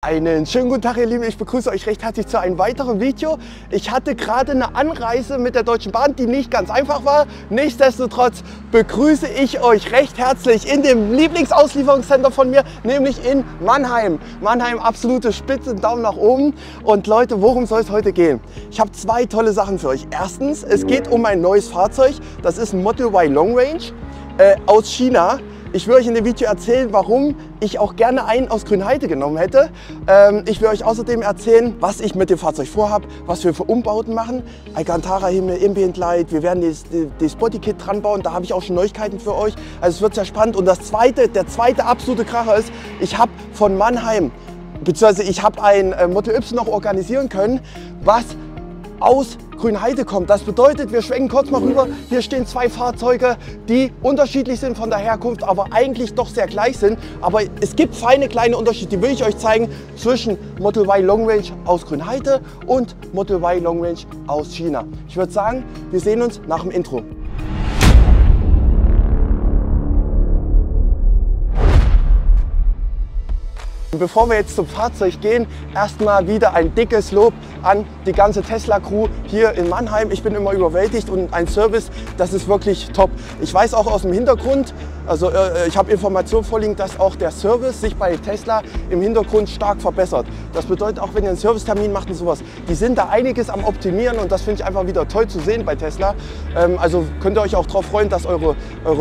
Einen schönen guten Tag, ihr Lieben. Ich begrüße euch recht herzlich zu einem weiteren Video. Ich hatte gerade eine Anreise mit der Deutschen Bahn, die nicht ganz einfach war. Nichtsdestotrotz begrüße ich euch recht herzlich in dem Lieblingsauslieferungscenter von mir, nämlich in Mannheim. Mannheim, absolute Spitze, Daumen nach oben. Und Leute, worum soll es heute gehen? Ich habe zwei tolle Sachen für euch. Erstens, es geht um ein neues Fahrzeug. Das ist ein Model Y Long Range aus China. Ich will euch in dem Video erzählen, warum ich auch gerne einen aus Grünheide genommen hätte. Ich will euch außerdem erzählen, was ich mit dem Fahrzeug vorhabe, was wir für Umbauten machen. Alcantara-Himmel, Ambient Light, wir werden das Bodykit dran bauen, da habe ich auch schon Neuigkeiten für euch. Also es wird sehr spannend. Und der zweite absolute Kracher ist, ich habe von Mannheim, beziehungsweise ich habe ein Model Y noch organisieren können, was aus Grünheide kommt. Das bedeutet, wir schwenken kurz mal rüber. Hier stehen zwei Fahrzeuge, die unterschiedlich sind von der Herkunft, aber eigentlich doch sehr gleich sind. Aber es gibt feine kleine Unterschiede, die will ich euch zeigen, zwischen Model Y Long Range aus Grünheide und Model Y Long Range aus China. Ich würde sagen, wir sehen uns nach dem Intro. Bevor wir jetzt zum Fahrzeug gehen, erstmal wieder ein dickes Lob an die ganze Tesla-Crew hier in Mannheim. Ich bin immer überwältigt und ein Service, das ist wirklich top. Ich weiß auch aus dem Hintergrund, also ich habe Informationen vorliegen, dass auch der Service sich bei Tesla im Hintergrund stark verbessert. Das bedeutet auch, wenn ihr einen Servicetermin macht und sowas, die sind da einiges am Optimieren und das finde ich einfach wieder toll zu sehen bei Tesla. Also könnt ihr euch auch darauf freuen, dass eure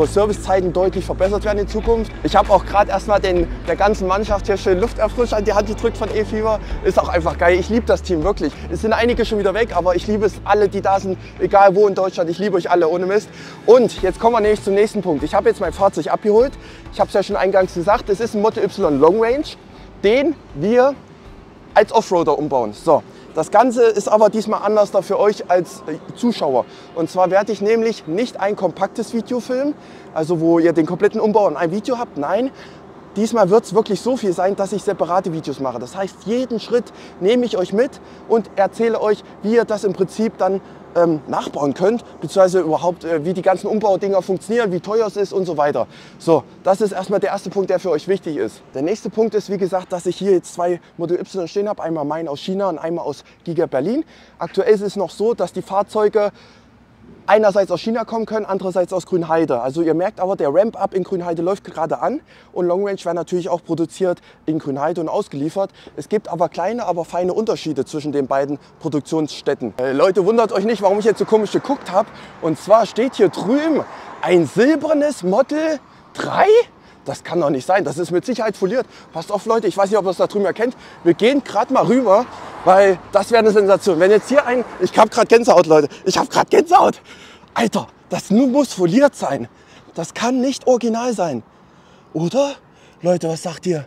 Servicezeiten deutlich verbessert werden in Zukunft. Ich habe auch gerade erstmal der ganzen Mannschaft hier schön Lufterfrischer an die Hand gedrückt von E-Fever. Ist auch einfach geil. Ich liebe das Team wirklich. Es sind einige schon wieder weg, aber ich liebe es alle, die da sind, egal wo in Deutschland. Ich liebe euch alle, ohne Mist. Und jetzt kommen wir nämlich zum nächsten Punkt. Ich habe jetzt mein Fahrzeug abgeholt. Ich habe es ja schon eingangs gesagt, es ist ein Model Y Long Range, den wir als Offroader umbauen. So. Das Ganze ist aber diesmal anders da für euch als Zuschauer. Und zwar werde ich nämlich nicht ein kompaktes Video filmen, also wo ihr den kompletten Umbau in einem Video habt. Nein, diesmal wird es wirklich so viel sein, dass ich separate Videos mache. Das heißt, jeden Schritt nehme ich euch mit und erzähle euch, wie ihr das im Prinzip dann nachbauen könnt, beziehungsweise überhaupt, wie die ganzen Umbaudinger funktionieren, wie teuer es ist und so weiter. So, das ist erstmal der erste Punkt, der für euch wichtig ist. Der nächste Punkt ist, wie gesagt, dass ich hier jetzt zwei Model Y stehen habe, einmal meinen aus China und einmal aus Giga Berlin. Aktuell ist es noch so, dass die Fahrzeuge einerseits aus China kommen können, andererseits aus Grünheide. Also ihr merkt aber, der Ramp-Up in Grünheide läuft gerade an und Long Range wird natürlich auch produziert in Grünheide und ausgeliefert. Es gibt aber kleine, aber feine Unterschiede zwischen den beiden Produktionsstätten. Leute, wundert euch nicht, warum ich jetzt so komisch geguckt habe. Und zwar steht hier drüben ein silbernes Model 3. Das kann doch nicht sein, das ist mit Sicherheit foliert. Passt auf, Leute, ich weiß nicht, ob ihr es da drüben erkennt. Wir gehen gerade mal rüber, weil das wäre eine Sensation. Wenn jetzt hier ich habe gerade Gänsehaut, Leute, ich habe gerade Gänsehaut. Alter, das muss foliert sein. Das kann nicht original sein. Oder? Leute, was sagt ihr?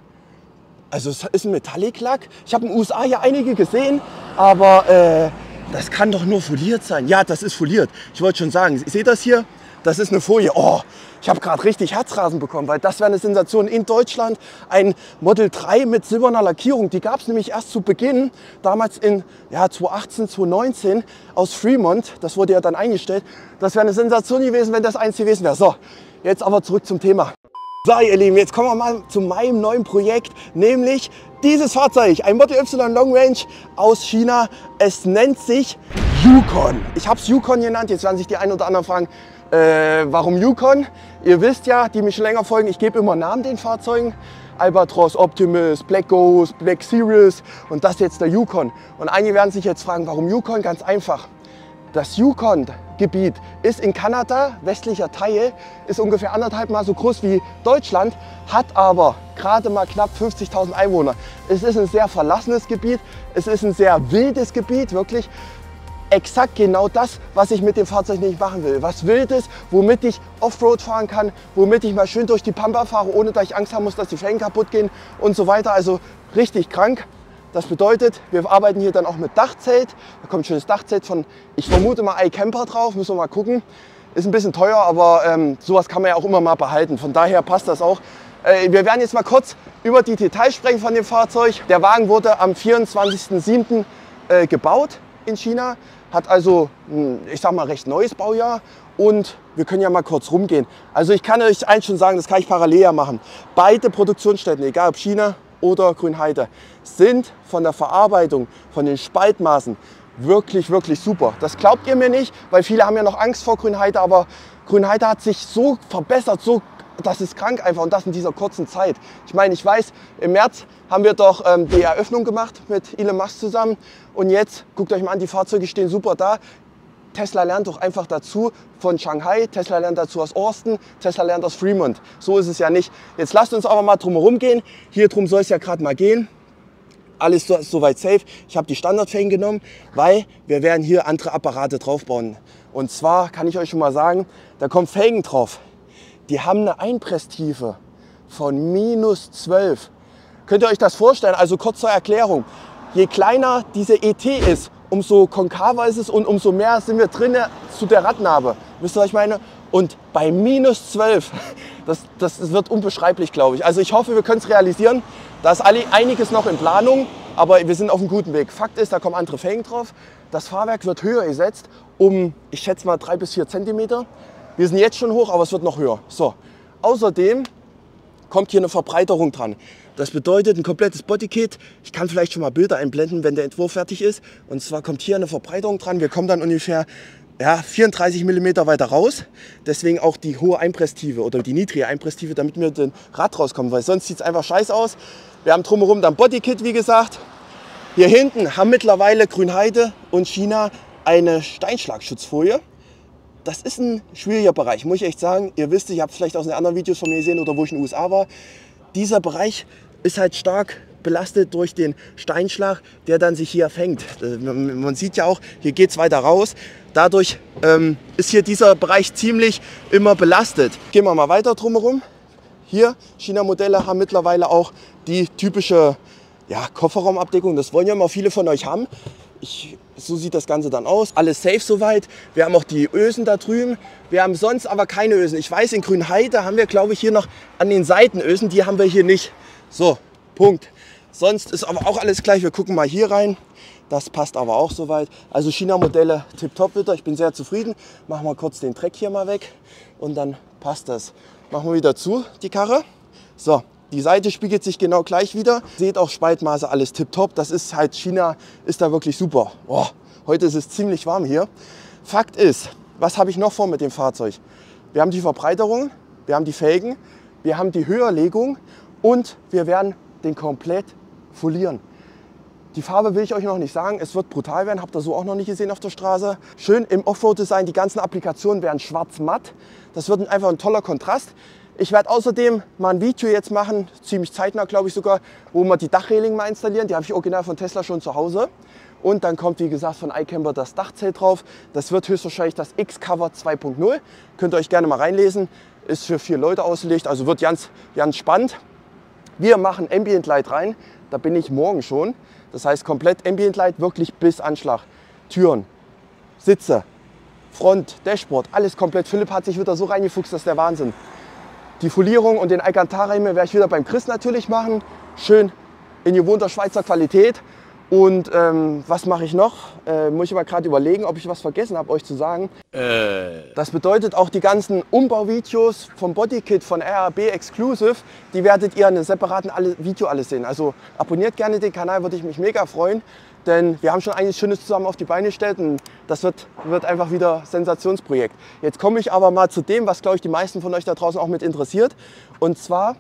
Also es ist ein Metallic-Lack. Ich habe in den USA ja einige gesehen, aber das kann doch nur foliert sein. Ja, das ist foliert. Ich wollte schon sagen, seht das hier? Das ist eine Folie. Oh, ich habe gerade richtig Herzrasen bekommen, weil das wäre eine Sensation in Deutschland. Ein Model 3 mit silberner Lackierung. Die gab es nämlich erst zu Beginn, damals in 2018, 2019 aus Fremont. Das wurde ja dann eingestellt. Das wäre eine Sensation gewesen, wenn das eins gewesen wäre. So, jetzt aber zurück zum Thema. So, ihr Lieben, jetzt kommen wir mal zu meinem neuen Projekt, nämlich dieses Fahrzeug, ein Model Y Long Range aus China. Es nennt sich Yukon. Ich habe es Yukon genannt. Jetzt werden sich die einen oder anderen fragen, warum Yukon? Ihr wisst ja, die mich schon länger folgen, ich gebe immer Namen den Fahrzeugen. Albatros, Optimus, Black Ghost, Black Series und das jetzt der Yukon. Und einige werden sich jetzt fragen, warum Yukon? Ganz einfach. Das Yukon-Gebiet ist in Kanada, westlicher Teil, ist ungefähr 1,5 Mal so groß wie Deutschland, hat aber gerade mal knapp 50.000 Einwohner. Es ist ein sehr verlassenes Gebiet, es ist ein sehr wildes Gebiet, wirklich. Exakt genau das, was ich mit dem Fahrzeug nicht machen will. Was Wildes, womit ich Offroad fahren kann, womit ich mal schön durch die Pampa fahre, ohne dass ich Angst haben muss, dass die Felgen kaputt gehen und so weiter. Also richtig krank. Das bedeutet, wir arbeiten hier dann auch mit Dachzelt. Da kommt ein schönes Dachzelt von, ich vermute mal, iCamper drauf, müssen wir mal gucken. Ist ein bisschen teuer, aber sowas kann man ja auch immer mal behalten. Von daher passt das auch. Wir werden jetzt mal kurz über die Details sprechen von dem Fahrzeug. Der Wagen wurde am 24.07. Gebaut in China. Hat also, ich sag mal, recht neues Baujahr und wir können ja mal kurz rumgehen. Also ich kann euch eins schon sagen, das kann ich parallel ja machen. Beide Produktionsstätten, egal ob China oder Grünheide sind von der Verarbeitung, von den Spaltmaßen wirklich, wirklich super. Das glaubt ihr mir nicht, weil viele haben ja noch Angst vor Grünheide, aber Grünheide hat sich so verbessert, das ist krank einfach, und das in dieser kurzen Zeit. Ich meine, ich weiß, im März haben wir doch die Eröffnung gemacht mit Elon Musk zusammen, und jetzt guckt euch mal an, die Fahrzeuge stehen super da. Tesla lernt doch einfach dazu von Shanghai, Tesla lernt dazu aus Austin, Tesla lernt aus Fremont. So ist es ja nicht. Jetzt lasst uns aber mal drumherum gehen. Hier drum soll es ja gerade mal gehen. Alles soweit safe. Ich habe die Standardfelgen genommen, weil wir werden hier andere Apparate draufbauen. Und zwar kann ich euch schon mal sagen, da kommen Felgen drauf. Die haben eine Einpresstiefe von -12. Könnt ihr euch das vorstellen? Also kurz zur Erklärung. Je kleiner diese ET ist, umso konkaver ist es und umso mehr sind wir drinnen zu der Radnabe. Wisst ihr, was ich meine? Und bei -12, das wird unbeschreiblich, glaube ich. Also ich hoffe, wir können es realisieren. Da ist einiges noch in Planung, aber wir sind auf einem guten Weg. Fakt ist, da kommen andere Felgen drauf. Das Fahrwerk wird höher gesetzt, ich schätze mal 3 bis 4 Zentimeter. Wir sind jetzt schon hoch, aber es wird noch höher. So. Außerdem kommt hier eine Verbreiterung dran. Das bedeutet ein komplettes Bodykit. Ich kann vielleicht schon mal Bilder einblenden, wenn der Entwurf fertig ist. Und zwar kommt hier eine Verbreiterung dran. Wir kommen dann ungefähr 34 mm weiter raus. Deswegen auch die hohe Einpresstiefe oder die niedrige Einpresstiefe, damit wir den Rad rauskommen. Weil sonst sieht es einfach scheiße aus. Wir haben drumherum dann Bodykit, wie gesagt. Hier hinten haben mittlerweile Grünheide und China eine Steinschlagschutzfolie. Das ist ein schwieriger Bereich, muss ich echt sagen. Ihr wisst, ich habe es vielleicht aus den anderen Videos von mir gesehen oder wo ich in den USA war. Dieser Bereich ist halt stark belastet durch den Steinschlag, der dann sich hier fängt. Man sieht ja auch, hier geht es weiter raus. Dadurch ist hier dieser Bereich ziemlich immer belastet. Gehen wir mal weiter drumherum. Hier, China-Modelle haben mittlerweile auch die typische Kofferraumabdeckung. Das wollen ja immer viele von euch haben. So sieht das Ganze dann aus. Alles safe soweit. Wir haben auch die Ösen da drüben. Wir haben sonst aber keine Ösen. Ich weiß, in Grünheide haben wir, glaube ich, hier noch an den Seiten Ösen. Die haben wir hier nicht. So, Punkt. Sonst ist aber auch alles gleich. Wir gucken mal hier rein. Das passt aber auch soweit. Also China-Modelle tipptopp wieder. Ich bin sehr zufrieden. Machen wir kurz den Dreck hier mal weg und dann passt das. Machen wir wieder zu, die Karre. So. Die Seite spiegelt sich genau gleich wieder. Seht auch Spaltmaße, alles tipptopp. Das ist halt, China ist da wirklich super. Oh, heute ist es ziemlich warm hier. Fakt ist, was habe ich noch vor mit dem Fahrzeug? Wir haben die Verbreiterung, wir haben die Felgen, wir haben die Höherlegung und wir werden den komplett folieren. Die Farbe will ich euch noch nicht sagen, es wird brutal werden, habt ihr so auch noch nicht gesehen auf der Straße. Schön im Offroad-Design, die ganzen Applikationen werden schwarz-matt. Das wird einfach ein toller Kontrast. Ich werde außerdem mal ein Video jetzt machen, ziemlich zeitnah glaube ich sogar, wo wir die Dachreling mal installieren. Die habe ich original von Tesla schon zu Hause. Und dann kommt, wie gesagt, von iCamper das Dachzelt drauf. Das wird höchstwahrscheinlich das X-Cover 2.0. Könnt ihr euch gerne mal reinlesen. Ist für 4 Leute ausgelegt, also wird ganz spannend. Wir machen Ambient Light rein, da bin ich morgen schon. Das heißt komplett Ambient Light, wirklich bis Anschlag. Türen, Sitze, Front, Dashboard, alles komplett. Philipp hat sich wieder so reingefuchst, das ist der Wahnsinn. Die Folierung und den Alcantara-Himmel werde ich wieder beim Chris natürlich machen. Schön in gewohnter Schweizer Qualität. Und was mache ich noch? Muss ich mal gerade überlegen, ob ich was vergessen habe, euch zu sagen. Das bedeutet auch die ganzen Umbauvideos vom Bodykit von RAB Exclusive, die werdet ihr in einem separaten Video alles sehen. Also abonniert gerne den Kanal, würde ich mich mega freuen. Denn wir haben schon einiges Schönes zusammen auf die Beine gestellt und das wird einfach wieder ein Sensationsprojekt. Jetzt komme ich aber mal zu dem, was glaube ich die meisten von euch da draußen auch mit interessiert. Und zwar,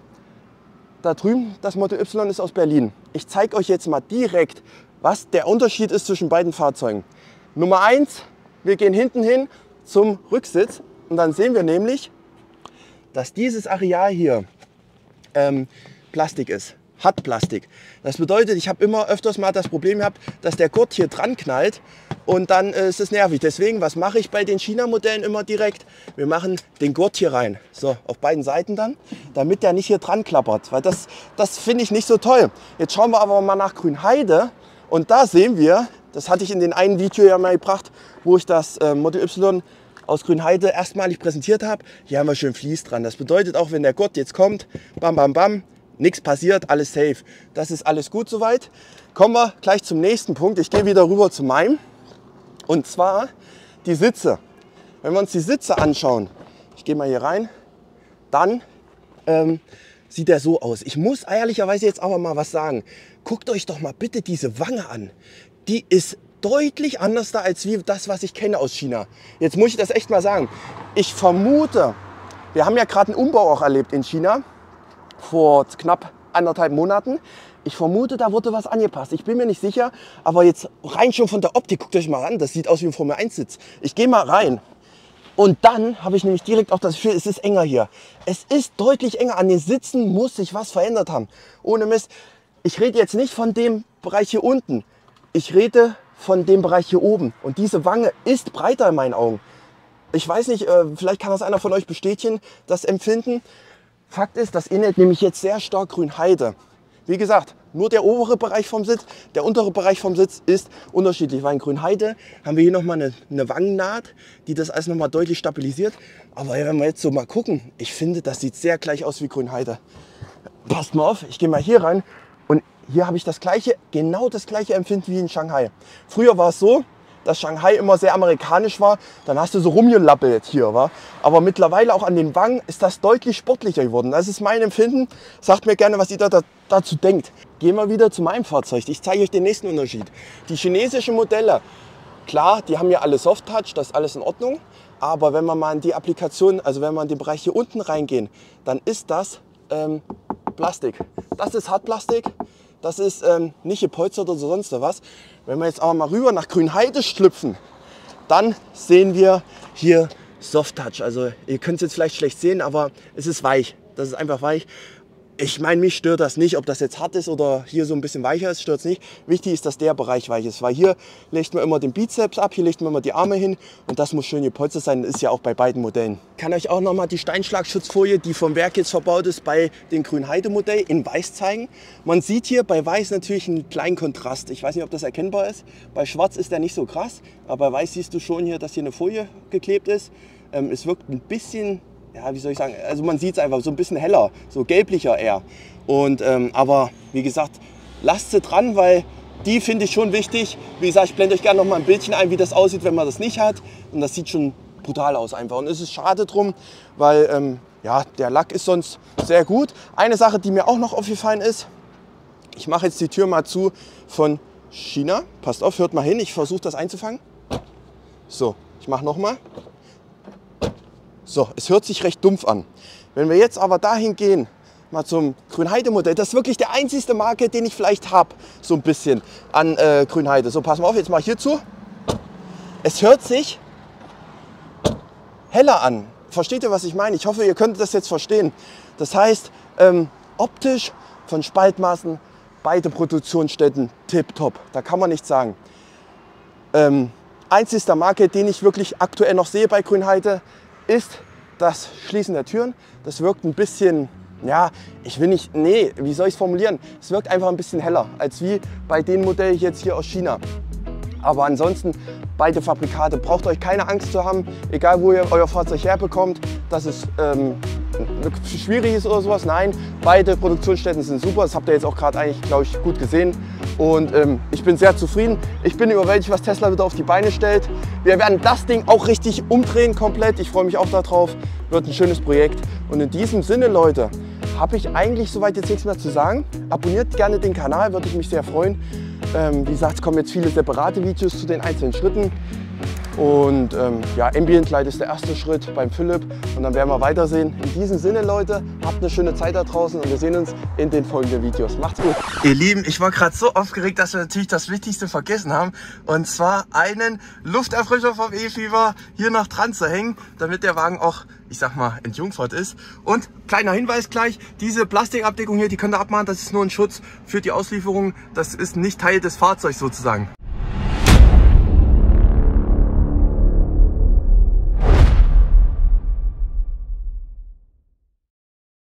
da drüben, das Model Y ist aus Berlin. Ich zeige euch jetzt mal direkt, was der Unterschied ist zwischen beiden Fahrzeugen. Nummer 1, wir gehen hinten hin zum Rücksitz und dann sehen wir nämlich, dass dieses Areal hier Plastik ist. Hartplastik. Das bedeutet, ich habe immer öfters mal das Problem gehabt, dass der Gurt hier dran knallt und dann ist es nervig. Deswegen, was mache ich bei den China-Modellen immer direkt? Wir machen den Gurt hier rein, so auf beiden Seiten dann, damit der nicht hier dran klappert, weil das finde ich nicht so toll. Jetzt schauen wir aber mal nach Grünheide und da sehen wir, das hatte ich in den einen Video ja mal gebracht, wo ich das Model Y aus Grünheide erstmalig präsentiert habe. Hier haben wir schön Vlies dran. Das bedeutet auch, wenn der Gurt jetzt kommt, bam, bam, bam, nichts passiert, alles safe. Das ist alles gut soweit. Kommen wir gleich zum nächsten Punkt. Ich gehe wieder rüber zu meinem. Und zwar die Sitze. Wenn wir uns die Sitze anschauen, ich gehe mal hier rein, dann sieht der so aus. Ich muss ehrlicherweise jetzt aber mal was sagen. Guckt euch doch mal bitte diese Wange an. Die ist deutlich anders da als wie das, was ich kenne aus China. Jetzt muss ich das echt mal sagen. Ich vermute, wir haben ja gerade einen Umbau auch erlebt in China vor knapp 1,5 Monaten. Ich vermute, da wurde was angepasst. Ich bin mir nicht sicher, aber jetzt rein schon von der Optik, guckt euch mal an, das sieht aus wie ein Formel 1 Sitz. Ich gehe mal rein und dann habe ich nämlich direkt auch das Gefühl, es ist enger hier. Es ist deutlich enger. An den Sitzen muss sich was verändert haben. Ohne Mist. Ich rede jetzt nicht von dem Bereich hier unten. Ich rede von dem Bereich hier oben. Und diese Wange ist breiter in meinen Augen. Ich weiß nicht, vielleicht kann das einer von euch bestätigen, das Empfinden. Fakt ist, das ähnelt nämlich jetzt sehr stark Grünheide. Wie gesagt, nur der obere Bereich vom Sitz, der untere Bereich vom Sitz ist unterschiedlich. Weil in Grünheide haben wir hier nochmal eine Wangennaht, die das alles nochmal deutlich stabilisiert. Aber wenn wir jetzt so mal gucken, ich finde, das sieht sehr gleich aus wie Grünheide. Passt mal auf, ich gehe mal hier rein und hier habe ich das gleiche, genau das gleiche Empfinden wie in Shanghai. Früher war es so, dass Shanghai immer sehr amerikanisch war, dann hast du so rumgelappelt hier, wa? Aber mittlerweile auch an den Wangen ist das deutlich sportlicher geworden. Das ist mein Empfinden. Sagt mir gerne, was ihr dazu denkt. Gehen wir wieder zu meinem Fahrzeug. Ich zeige euch den nächsten Unterschied. Die chinesischen Modelle, klar, die haben ja alle Soft Touch, das ist alles in Ordnung. Aber wenn wir mal in die Applikation, also wenn wir in den Bereich hier unten reingehen, dann ist das Plastik. Das ist Hartplastik. Das ist nicht gepolstert oder sonst was. Wenn wir jetzt aber mal rüber nach Grünheide schlüpfen, dann sehen wir hier Soft Touch. Also ihr könnt es jetzt vielleicht schlecht sehen, aber es ist weich. Das ist einfach weich. Ich meine, mich stört das nicht, ob das jetzt hart ist oder hier so ein bisschen weicher ist, stört es nicht. Wichtig ist, dass der Bereich weich ist, weil hier legt man immer den Bizeps ab, hier legt man immer die Arme hin und das muss schön gepolstert sein. Das ist ja auch bei beiden Modellen. Ich kann euch auch noch mal die Steinschlagschutzfolie, die vom Werk jetzt verbaut ist, bei den Grünheide-Modell in Weiß zeigen. Man sieht hier bei Weiß natürlich einen kleinen Kontrast. Ich weiß nicht, ob das erkennbar ist. Bei Schwarz ist der nicht so krass, aber bei Weiß siehst du schon hier, dass hier eine Folie geklebt ist. Es wirkt ein bisschen, ja, wie soll ich sagen, also man sieht es einfach so ein bisschen heller, so gelblicher eher. Und, aber wie gesagt, lasst sie dran, weil die finde ich schon wichtig. Wie gesagt, ich blende euch gerne noch mal ein Bildchen ein, wie das aussieht, wenn man das nicht hat. Und das sieht schon brutal aus einfach. Und es ist schade drum, weil ja, der Lack ist sonst sehr gut. Eine Sache, die mir auch noch aufgefallen ist, ich mache jetzt die Tür mal zu von China. Passt auf, hört mal hin, ich versuche das einzufangen. So, ich mache noch mal. So, es hört sich recht dumpf an. Wenn wir jetzt aber dahin gehen, mal zum Grünheide-Modell, das ist wirklich der einzigste Marke, den ich vielleicht habe, so ein bisschen an Grünheide. So, pass mal auf, jetzt mal hier zu. Es hört sich heller an. Versteht ihr, was ich meine? Ich hoffe, ihr könnt das jetzt verstehen. Das heißt, optisch von Spaltmaßen, beide Produktionsstätten tipptopp. Da kann man nichts sagen. Einzigster Marke, den ich wirklich aktuell noch sehe bei Grünheide, ist das Schließen der Türen. Das wirkt ein bisschen, ja, ich will nicht, nee, wie soll ich es formulieren? Es wirkt einfach ein bisschen heller, als wie bei den Modellen jetzt hier aus China. Aber ansonsten, beide Fabrikate, braucht euch keine Angst zu haben, egal wo ihr euer Fahrzeug herbekommt, dass es schwierig ist oder sowas. Nein, beide Produktionsstätten sind super. Das habt ihr jetzt auch gerade eigentlich, glaube ich, gut gesehen. Und ich bin sehr zufrieden. Ich bin überwältigt, was Tesla wieder auf die Beine stellt. Wir werden das Ding auch richtig umdrehen komplett. Ich freue mich auch darauf. Wird ein schönes Projekt. Und in diesem Sinne, Leute, habe ich eigentlich soweit jetzt nichts mehr zu sagen. Abonniert gerne den Kanal, würde ich mich sehr freuen. Wie gesagt, es kommen jetzt viele separate Videos zu den einzelnen Schritten. Und ja, Ambient Light ist der erste Schritt beim Philipp und dann werden wir weitersehen. In diesem Sinne, Leute, habt eine schöne Zeit da draußen und wir sehen uns in den folgenden Videos. Macht's gut. Ihr Lieben, ich war gerade so aufgeregt, dass wir natürlich das Wichtigste vergessen haben. Und zwar einen Lufterfrischer vom E-Fever hier noch dran zu hängen, damit der Wagen auch, ich sag mal, entjungfert ist. Und kleiner Hinweis gleich, diese Plastikabdeckung hier, die könnt ihr abmachen. Das ist nur ein Schutz für die Auslieferung. Das ist nicht Teil des Fahrzeugs sozusagen.